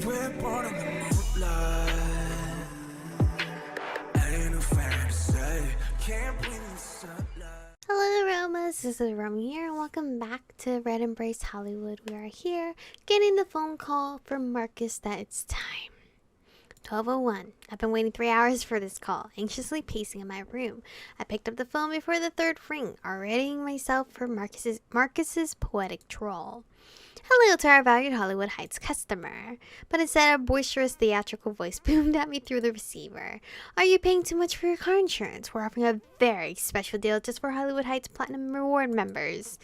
We're born in the moonlight. Ain't no fair to say. Can't breathe in the sunlight. Hello Aromas, this is Aromie here and welcome back to Red Embrace Hollywood. We are here getting the phone call from Marcus that it's time. 12:01. I've been waiting 3 hours for this call, anxiously pacing in my room. I picked up the phone before the third ring, readying myself for Marcus's poetic drawl. Hello to our valued Hollywood Heights customer. But instead, a boisterous theatrical voice boomed at me through the receiver. Are you paying too much for your car insurance? We're offering a very special deal just for Hollywood Heights Platinum Reward members.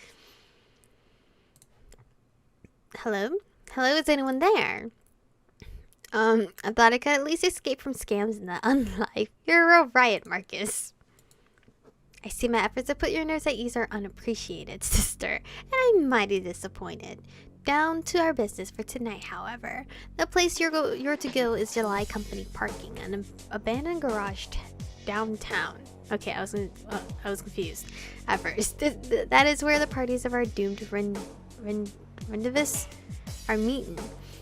Hello? Hello, is anyone there? I thought I could at least escape from scams in the unlife. You're a real riot, Marcus. I see my efforts to put your nerves at ease are unappreciated, sister, and I'm mighty disappointed. Down to our business for tonight, however. The place you're to go is July Company Parking, an abandoned garage downtown. Okay, I was confused at first. That is where the parties of our doomed rendezvous are meeting.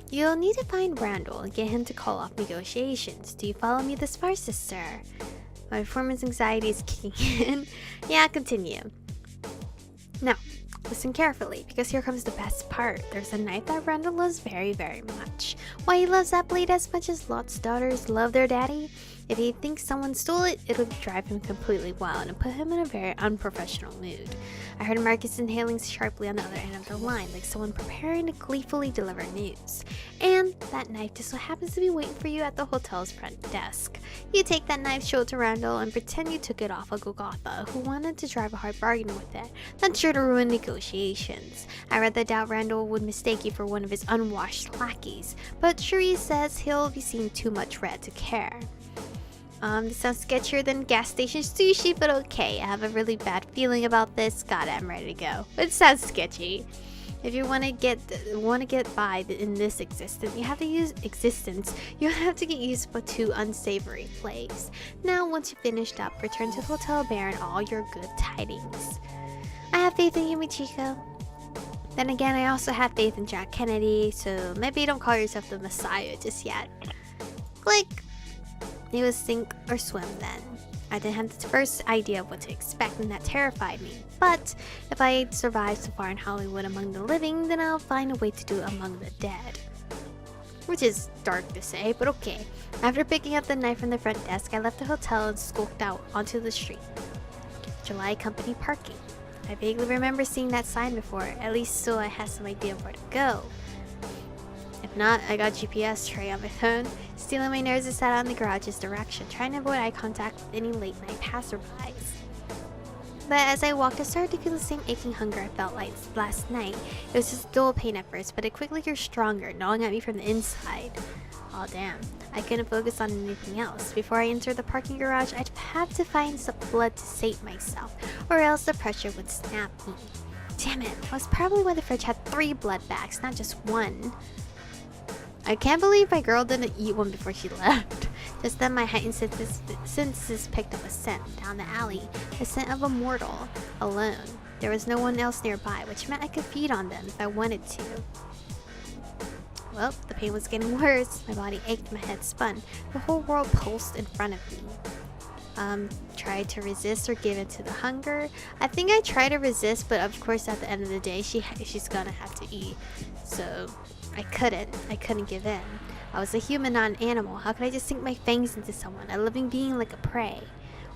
You'll need to find Randall and get him to call off negotiations. Do you follow me this far, sister? My performance anxiety is kicking in. Yeah, continue. Now, listen carefully, because here comes the best part. There's a knife that Randall loves very, very much. Why he loves that blade as much as Lot's daughters love their daddy? If he thinks someone stole it, it'll drive him completely wild and put him in a very unprofessional mood. I heard Marcus inhaling sharply on the other end of the line, like someone preparing to gleefully deliver news. And that knife just so happens to be waiting for you at the hotel's front desk. You take that knife, show it to Randall, and pretend you took it off a Golgotha who wanted to drive a hard bargain with it. That's sure to ruin negotiations. I rather doubt Randall would mistake you for one of his unwashed lackeys, but Cherie says he'll be seeing too much red to care. This sounds sketchier than gas station sushi, but okay. I have a really bad feeling about this. God, I'm ready to go. It sounds sketchy. If you want to get by in this existence, you have to get used to unsavory plays. Now, once you've finished up, return to the hotel bearing all your good tidings. I have faith in you, Michiko. Then again, I also have faith in Jack Kennedy, so maybe don't call yourself the Messiah just yet. Click. It was sink or swim then. I didn't have the first idea of what to expect, and that terrified me. But if I survive so far in Hollywood among the living, then I'll find a way to do it among the dead. Which is dark to say, but okay. After picking up the knife from the front desk, I left the hotel and skulked out onto the street. July Company Parking. I vaguely remember seeing that sign before, at least so I had some idea of where to go. If not, I got GPS tray on my phone. Stealing my nerves, I sat out in the garage's direction, trying to avoid eye contact with any late-night passerbys. But as I walked, I started to feel the same aching hunger I felt like last night. It was just dull pain at first, but it quickly grew stronger, gnawing at me from the inside. Oh damn, I couldn't focus on anything else. Before I entered the parking garage, I'd have to find some blood to sate myself, or else the pressure would snap me. Damn it, that was probably why the fridge had 3 blood bags, not just 1. I can't believe my girl didn't eat one before she left. Just then my heightened senses picked up a scent down the alley. The scent of a mortal, alone. There was no one else nearby, which meant I could feed on them if I wanted to. Well, the pain was getting worse. My body ached, my head spun. The whole world pulsed in front of me. Tried to resist or give in to the hunger. I think I tried to resist, but of course at the end of the day, she's gonna have to eat. So I couldn't give in. I was a human, not an animal. How could I just sink my fangs into someone, a living being like a prey?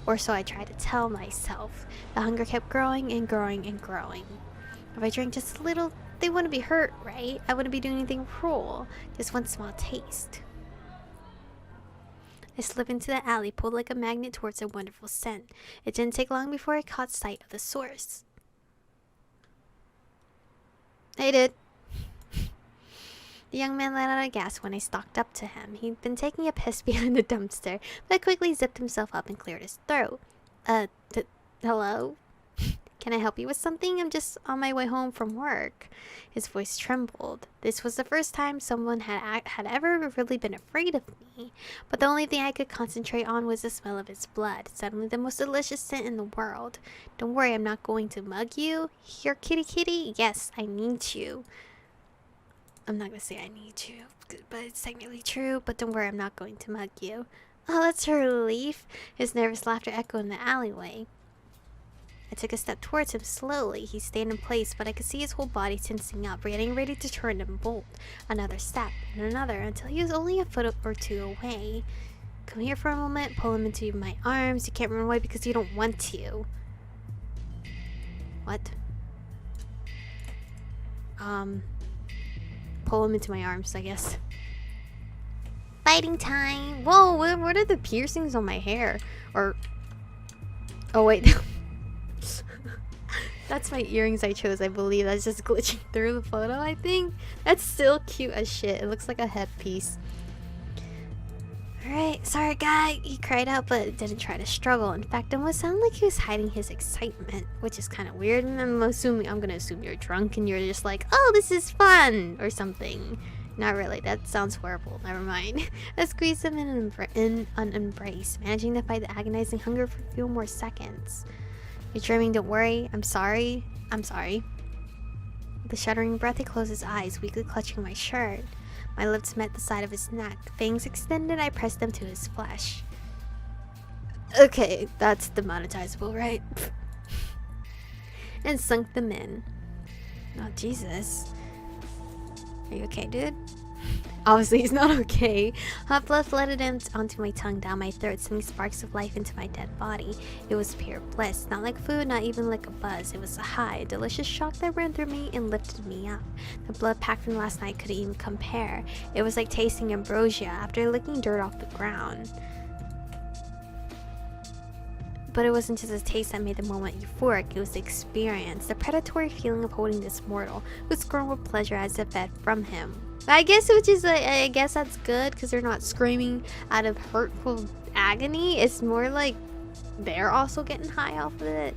Or so I tried to tell myself. The hunger kept growing and growing and growing. If I drank just a little, they wouldn't be hurt, right? I wouldn't be doing anything cruel. Just one small taste. I slipped into the alley, pulled like a magnet towards a wonderful scent. It didn't take long before I caught sight of the source. I did. The young man let out a gasp when I stalked up to him. He'd been taking a piss behind the dumpster, but quickly zipped himself up and cleared his throat. Hello? Can I help you with something? I'm just on my way home from work. His voice trembled. This was the first time someone had ever really been afraid of me. But the only thing I could concentrate on was the smell of his blood. Suddenly the most delicious scent in the world. Don't worry, I'm not going to mug you. Here, kitty kitty. Yes, I need you. I'm not gonna say I need you, but it's technically true. But don't worry, I'm not going to mug you. Oh, that's a relief. His nervous laughter echoed in the alleyway. I took a step towards him slowly. He stayed in place, but I could see his whole body tensing up, getting ready to turn and bolt. Another step, and another, until he was only a foot or two away. Come here for a moment, pull him into my arms. You can't run away because you don't want to. What? Pull him into my arms, I guess. Fighting time! Whoa, what are the piercings on my hair? Or... oh, wait. That's my earrings I chose, I believe. That's just glitching through the photo, I think. That's still cute as shit. It looks like a headpiece. Alright, sorry guy, he cried out but didn't try to struggle. In fact, it almost sounded like he was hiding his excitement, which is kind of weird. And I'm gonna assume you're drunk and you're just like, oh, this is fun, or something. Not really, that sounds horrible, never mind. I squeezed him in an embrace, managing to fight the agonizing hunger for a few more seconds. You're dreaming, don't worry, I'm sorry. With a shuddering breath, he closed his eyes, weakly clutching my shirt. My lips met the side of his neck. Fangs extended, I pressed them to his flesh. Okay, that's demonetizable, right? And sunk them in. Oh, Jesus. Are you okay, dude? Obviously, he's not okay. Hot blood flooded onto my tongue, down my throat, sending sparks of life into my dead body. It was pure bliss. Not like food, not even like a buzz. It was a high, a delicious shock that ran through me and lifted me up. The blood packed from last night couldn't even compare. It was like tasting ambrosia after licking dirt off the ground. But it wasn't just the taste that made the moment euphoric, it was the experience, the predatory feeling of holding this mortal, who squirmed with pleasure as it fed from him. I guess it was just like, I guess that's good, because they're not screaming out of hurtful agony. It's more like they're also getting high off of it.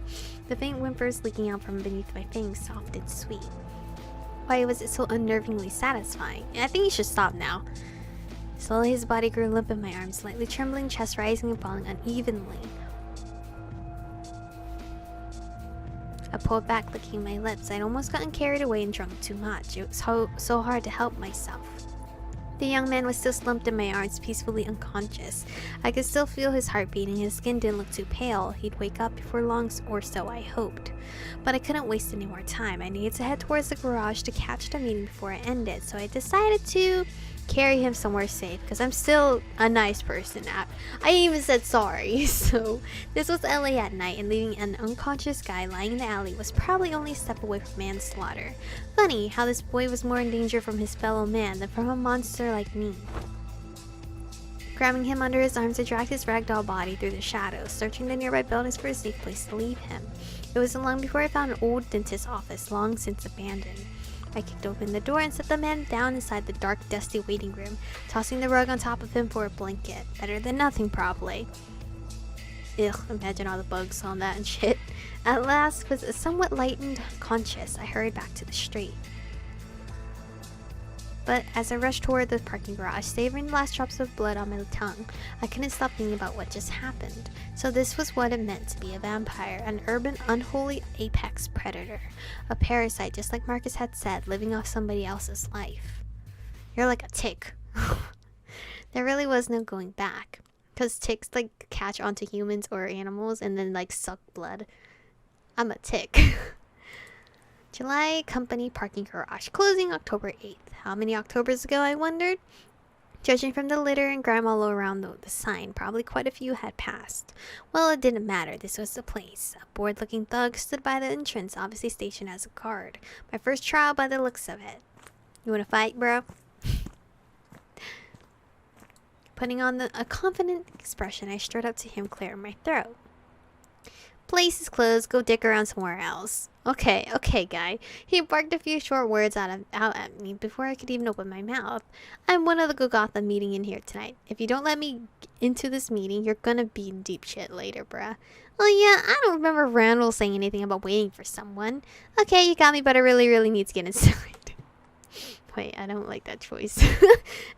The faint whimpers leaking out from beneath my fangs, soft and sweet. Why was it so unnervingly satisfying? I think you should stop now. Slowly his body grew limp in my arms, slightly trembling, chest rising and falling unevenly. I pulled back, licking my lips. I'd almost gotten carried away and drunk too much. It was so hard to help myself. The young man was still slumped in my arms, peacefully unconscious. I could still feel his heart beating. His skin didn't look too pale. He'd wake up before long, or so I hoped. But I couldn't waste any more time. I needed to head towards the garage to catch the meeting before it ended, so I decided to carry him somewhere safe, because I'm still a nice person. I even said sorry. So this was LA at night, and leaving an unconscious guy lying in the alley was probably only a step away from manslaughter. Funny how this boy was more in danger from his fellow man than from a monster like me. Grabbing him under his arms, I dragged his ragdoll body through the shadows, searching the nearby buildings for a safe place to leave him. It wasn't long before I found an old dentist's office, long since abandoned. I kicked open the door and set the man down inside the dark, dusty waiting room, tossing the rug on top of him for a blanket. Better than nothing, probably. Ugh, imagine all the bugs on that and shit. At last, with a somewhat lightened conscience, I hurried back to the street. But as I rushed toward the parking garage, savoring the last drops of blood on my tongue, I couldn't stop thinking about what just happened. So this was what it meant to be a vampire, an urban, unholy apex predator. A parasite, just like Marcus had said, living off somebody else's life. You're like a tick. There really was no going back. Because ticks like catch onto humans or animals and then like suck blood. I'm a tick. July Company parking garage, closing October 8th. How many Octobers ago, I wondered? Judging from the litter and grime all around the sign, probably quite a few had passed. Well, it didn't matter. This was the place. A bored-looking thug stood by the entrance, obviously stationed as a guard. My first trial by the looks of it. You wanna fight, bro? Putting on a confident expression, I strode up to him, clearing my throat. Place is closed. Go dick around somewhere else. Okay, guy. He barked a few short words out at me before I could even open my mouth. I'm one of the Golgotha meeting in here tonight. If you don't let me into this meeting, you're gonna be in deep shit later, bruh. Oh yeah, I don't remember Randall saying anything about waiting for someone. Okay, you got me, but I really need to get inside. Wait, I don't like that choice.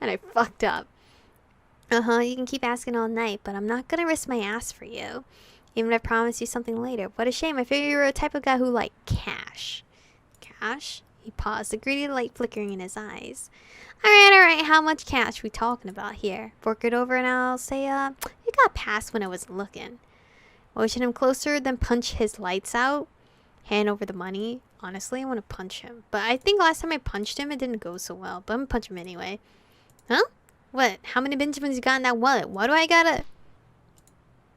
And I fucked up. You can keep asking all night, but I'm not gonna risk my ass for you. Even if I promise you something later. What a shame. I figure you're a type of guy who like cash. Cash? He paused, a greedy light flickering in his eyes. Alright, how much cash we talking about here? Fork it over and I'll say, you got passed when I wasn't looking. Motion him closer, then punch his lights out. Hand over the money. Honestly, I want to punch him. But I think last time I punched him, it didn't go so well. But I'm gonna punch him anyway. Huh? What? How many Benjamins you got in that wallet? Why do I gotta...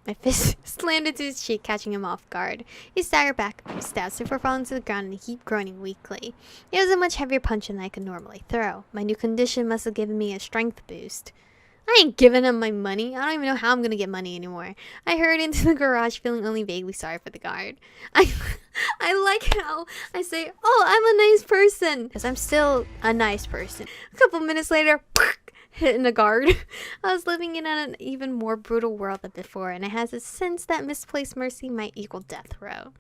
My fist slammed into his cheek, catching him off guard. He staggered back, stabs before falling to the ground and he groaning weakly. It was a much heavier punch than I could normally throw. My new condition must have given me a strength boost. I ain't giving him my money. I don't even know how I'm gonna get money anymore. I hurried into the garage, feeling only vaguely sorry for the guard. I like how I say, oh, I'm a nice person. Because I'm still a nice person. A couple minutes later, hitting a guard. I was living in an even more brutal world than before, and I had a sense that misplaced mercy might equal death row.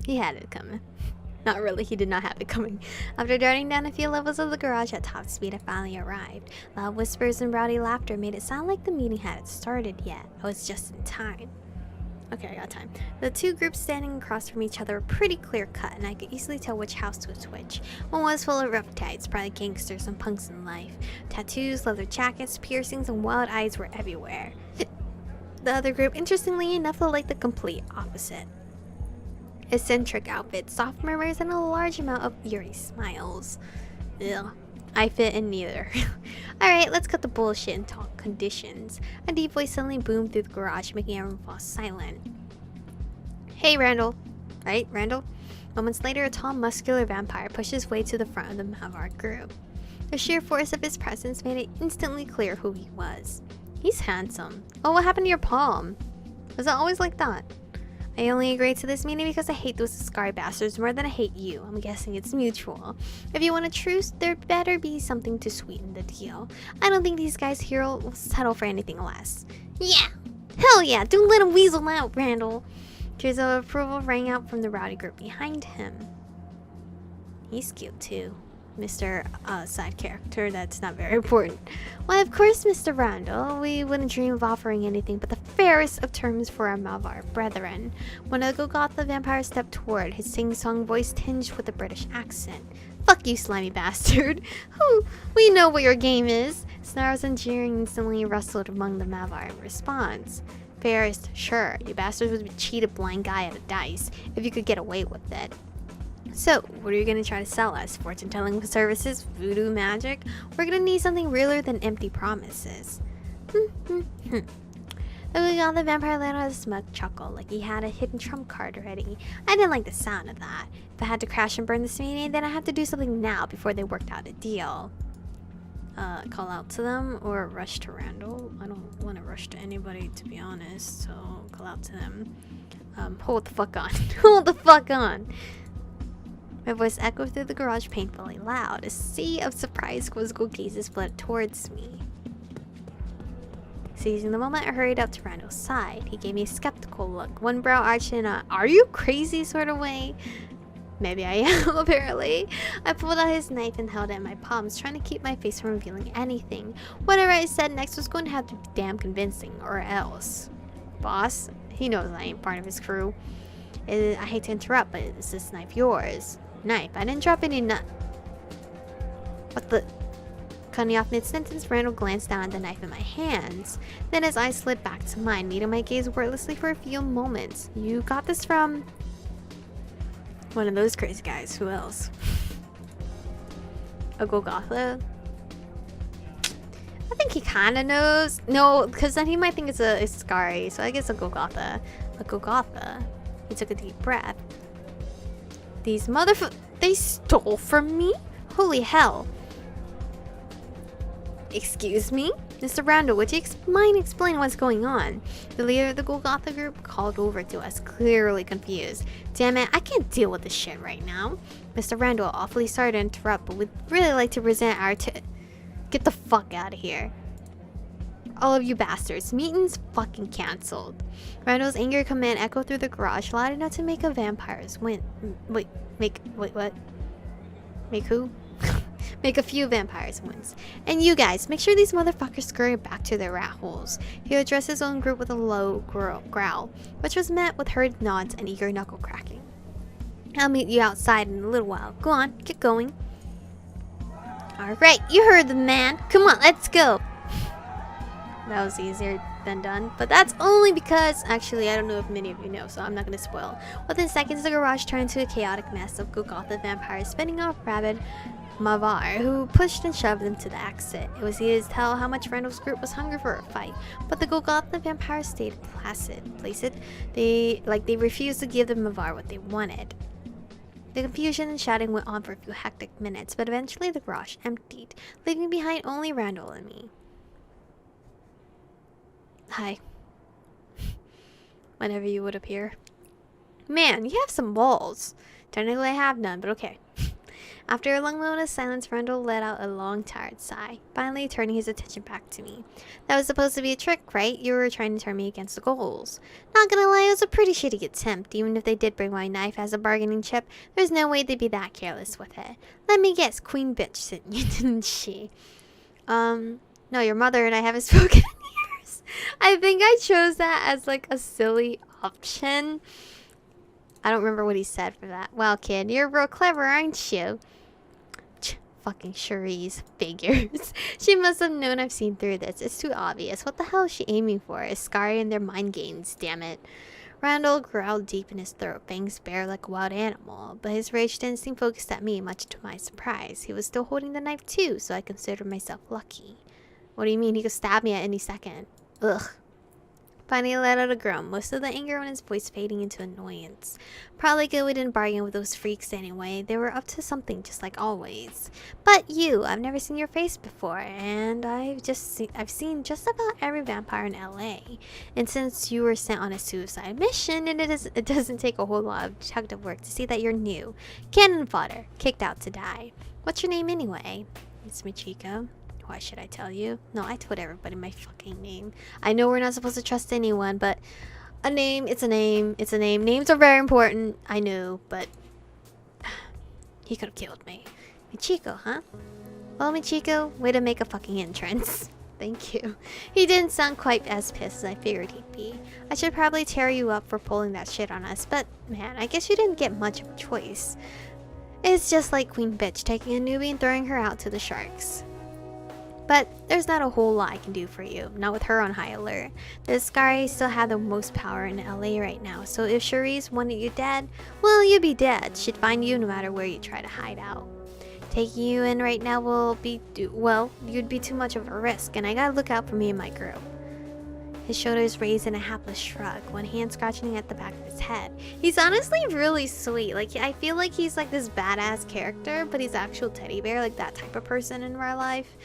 He had it coming. Not really, he did not have it coming. After darting down a few levels of the garage at top speed, I finally arrived. Loud whispers and rowdy laughter made it sound like the meeting hadn't started yet. I was just in time. Okay, I got time. The two groups standing across from each other were pretty clear cut, and I could easily tell which house was which. One was full of rough types, probably gangsters and punks in life. Tattoos, leather jackets, piercings, and wild eyes were everywhere. The other group, interestingly enough, looked like the complete opposite. Eccentric outfits, soft murmurs, and a large amount of eerie smiles. Ugh. I fit in neither. Alright, let's cut the bullshit and talk conditions. A deep voice suddenly boomed through the garage, making everyone fall silent. Hey, Randall. Right, Randall? Moments later, a tall, muscular vampire pushed his way to the front of the Mavar group. The sheer force of his presence made it instantly clear who he was. He's handsome. Oh, what happened to your palm? Was it always like that? I only agreed to this meeting because I hate those scar bastards more than I hate you. I'm guessing it's mutual. If you want a truce, there better be something to sweeten the deal. I don't think these guys here will settle for anything less. Yeah! Hell yeah! Don't let him weasel out, Randall! Cheers of approval rang out from the rowdy group behind him. He's cute too. Mr. Side character that's not very important. Why, of course, Mr. Randall. We wouldn't dream of offering anything but the fairest of terms for our Malvar brethren. One of the Golgotha vampires stepped toward, his sing-song voice tinged with a British accent. Fuck you, slimy bastard. We know what your game is. Snarls and jeering instantly rustled among the Malvar in response. Fairest, sure. You bastards would cheat a blind guy at a dice, if you could get away with it. So, what are you going to try to sell us? Fortune-telling services? Voodoo magic? We're going to need something realer than empty promises. The Golgotha vampire let out a smug chuckle, like he had a hidden trump card ready. I didn't like the sound of that. If I had to crash and burn this meeting, then I have to do something now before they worked out a deal. Call out to them or rush to Randall. I don't want to rush to anybody, to be honest, so call out to them. Hold the fuck on. Hold the fuck on! My voice echoed through the garage painfully loud. A sea of surprised, quizzical gazes fled towards me. Seizing the moment, I hurried up to Randall's side. He gave me a skeptical look, one brow arched in a "are you crazy" sort of way. Maybe I am, apparently. I pulled out his knife and held it in my palms, trying to keep my face from revealing anything. Whatever I said next was going to have to be damn convincing, or else. Boss, he knows I ain't part of his crew. I hate to interrupt, but is this knife yours? Knife? I didn't drop any nut. What the? Cutting off mid-sentence, Randall glanced down at the knife in my hands. Then his eyes slid back to mine, meeting my gaze wordlessly for a few moments. You got this from... one of those crazy guys. Who else? A Golgotha? I think he kind of knows. No, because then he might think it's a Iskari, so I guess a Golgotha. A Golgotha. He took a deep breath. These they stole from me? Holy hell. Excuse me? Mr. Randall, would you mind explaining what's going on? The leader of the Golgotha group called over to us, clearly confused. Damn it, I can't deal with this shit right now. Mr. Randall, awfully sorry to interrupt, but would really like to present our Get the fuck out of here. All of you bastards, meeting's fucking cancelled. Randall's angry command echoed through the garage, loud enough to make a vampire's win. Wait, what? Make who? Make a few vampires wins. And you guys, make sure these motherfuckers scurry back to their rat holes. He addressed his own group with a low growl, which was met with hurried nods and eager knuckle cracking. I'll meet you outside in a little while. Go on, get going. Alright, you heard the man. Come on, let's go. That was easier than done, but that's only because, actually, I don't know if many of you know, so I'm not going to spoil. Within seconds, the garage turned into a chaotic mess of Golgotha vampires spinning off rabid Mavar, who pushed and shoved them to the exit. It was easy to tell how much Randall's group was hungry for a fight, but the Golgotha vampires stayed placid. They refused to give the Mavar what they wanted. The confusion and shouting went on for a few hectic minutes, but eventually the garage emptied, leaving behind only Randall and me. Hi. Whenever you would appear. Man, you have some balls. Technically I have none, but okay. After a long moment of silence, Randall let out a long, tired sigh, finally turning his attention back to me. That was supposed to be a trick, right? You were trying to turn me against the ghouls. Not gonna lie, it was a pretty shitty attempt. Even if they did bring my knife as a bargaining chip, there's no way they'd be that careless with it. Let me guess, Queen Bitch sent you, didn't she? No, your mother and I haven't spoken in years. I think I chose that as like a silly option. I don't remember what he said for that. Well, kid, you're real clever, aren't you? Fucking Cherise figures. She must have known I've seen through this. It's too obvious. What the hell is she aiming for? Iscari and their mind games, damn it. Randall growled deep in his throat, fangs bare like a wild animal, but his rage didn't seem focused at me, much to my surprise. He was still holding the knife too, so I considered myself lucky. What do you mean? He could stab me at any second. Ugh. Finally let out a groan, most of the anger in his voice fading into annoyance. Probably good we didn't bargain with those freaks anyway. They were up to something just like always. But I've never seen your face before, and I've seen just about every vampire in LA. And since you were sent on a suicide mission, and it doesn't take a whole lot of detective work to see that you're new. Cannon fodder, kicked out to die. What's your name anyway? It's Michiko. Why should I tell you? No, I told everybody my fucking name. I know we're not supposed to trust anyone, but a name, it's a name, it's a name. Names are very important, I know, but he could have killed me. Michiko, huh? Well, Michiko, way to make a fucking entrance. Thank you. He didn't sound quite as pissed as I figured he'd be. I should probably tear you up for pulling that shit on us, but man, I guess you didn't get much of a choice. It's just like Queen Bitch taking a newbie and throwing her out to the sharks. But there's not a whole lot I can do for you, not with her on high alert. The Iscari still have the most power in LA right now, so if Cherise wanted you dead, well, you'd be dead. She'd find you no matter where you try to hide out. Taking you in right now you'd be too much of a risk, and I gotta look out for me and my group. His shoulders raised in a hapless shrug, one hand scratching at the back of his head. He's honestly really sweet. Like, I feel like he's like this badass character, but he's actual teddy bear, like that type of person in real life.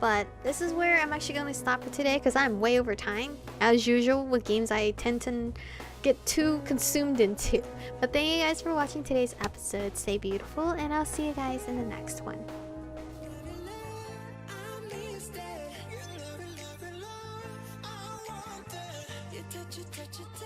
But this is where I'm actually going to stop for today because I'm way over time. As usual with games I tend to get too consumed into. But thank you guys for watching today's episode. Stay beautiful, and I'll see you guys in the next one. Touch it.